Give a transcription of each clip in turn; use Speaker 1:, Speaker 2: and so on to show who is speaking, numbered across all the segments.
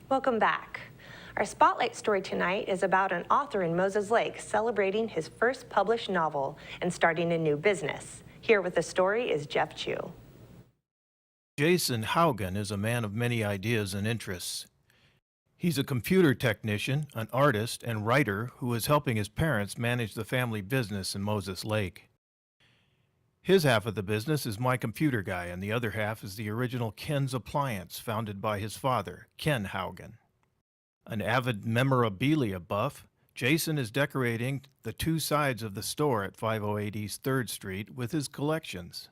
Speaker 1: Welcome back. Our spotlight story tonight is about an author in Moses Lake celebrating his first published novel and starting a new business. Here with the story is Jeff Chu.
Speaker 2: Jason Hagen is a man of many ideas and interests. He's a computer technician, an artist, and writer who is helping his parents manage the family business in Moses Lake. His half of the business is My Computer Guy, and the other half is the original Ken's Appliance, founded by his father, Ken Hagen. An avid memorabilia buff, Jason is decorating the two sides of the store at 508 East 3rd Street with his collections.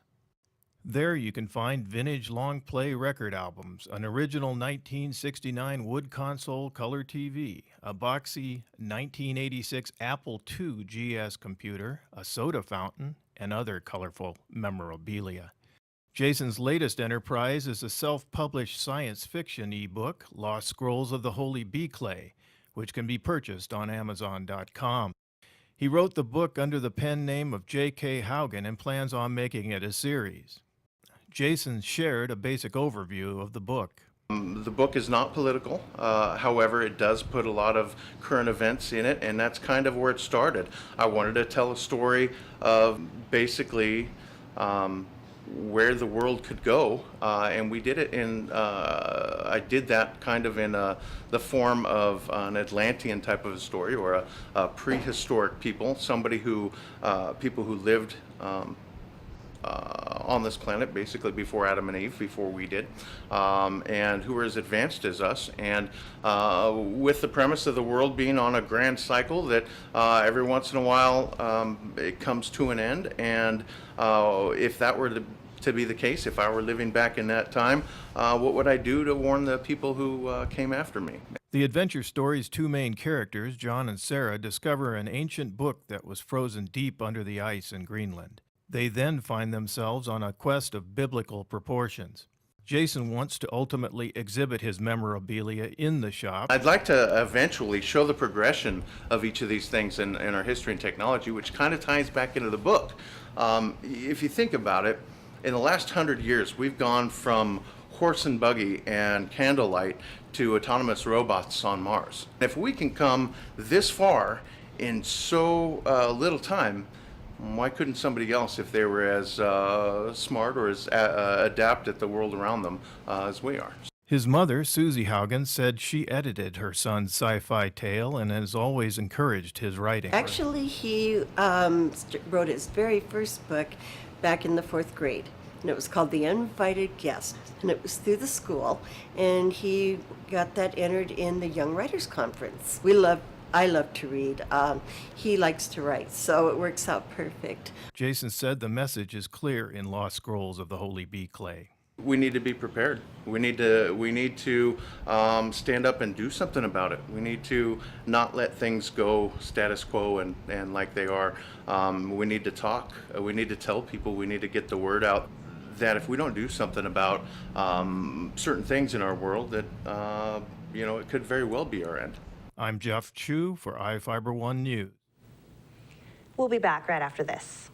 Speaker 2: There you can find vintage long play record albums, an original 1969 wood console color TV, a boxy 1986 Apple II GS computer, a soda fountain, and other colorful memorabilia. Jason's latest enterprise is a self-published science fiction ebook, Lost Scrolls of the Holy Bee Clay, which can be purchased on Amazon.com. He wrote the book under the pen name of J.K. Hagen and plans on making it a series. Jason shared a basic overview of the book.
Speaker 3: The book is not political, however, it does put a lot of current events in it, and that's kind of where it started. I wanted to tell a story of basically where the world could go, and we did it in, I did that kind of in the form of an Atlantean type of a story, or a prehistoric people, somebody who, people who lived on this planet basically before Adam and Eve, before we did, and who are as advanced as us, and with the premise of the world being on a grand cycle that every once in a while it comes to an end, and if that were to be the case, if I were living back in that time, what would I do to warn the people who came after me?
Speaker 2: The adventure story's two main characters, John and Sarah, discover an ancient book that was frozen deep under the ice in Greenland. They then find themselves on a quest of biblical proportions. Jason wants to ultimately exhibit his memorabilia in the shop.
Speaker 3: I'd like to eventually show the progression of each of these things in our history and technology, which kind of ties back into the book. If you think about it, in the last 100 years, we've gone from horse and buggy and candlelight to autonomous robots on Mars. If we can come this far in so little time, why couldn't somebody else, if they were as smart or as adept at the world around them as we are?
Speaker 2: His mother, Susie Hagen, said she edited her son's sci-fi tale and has always encouraged his writing.
Speaker 4: Actually, he wrote his very first book back in the 4th grade, and it was called The Uninvited Guest, and it was through the school, and he got that entered in the Young Writers Conference. I love to read. He likes to write, so it works out perfect.
Speaker 2: Jason said the message is clear in Lost Scrolls of the Holy Bee Clay.
Speaker 3: We need to be prepared. We need to stand up and do something about it. We need to not let things go status quo and like they are. We need to talk. We need to tell people. We need to get the word out that if we don't do something about certain things in our world, that it could very well be our end.
Speaker 2: I'm Jeff Chu for iFIBER 1 News.
Speaker 1: We'll be back right after this.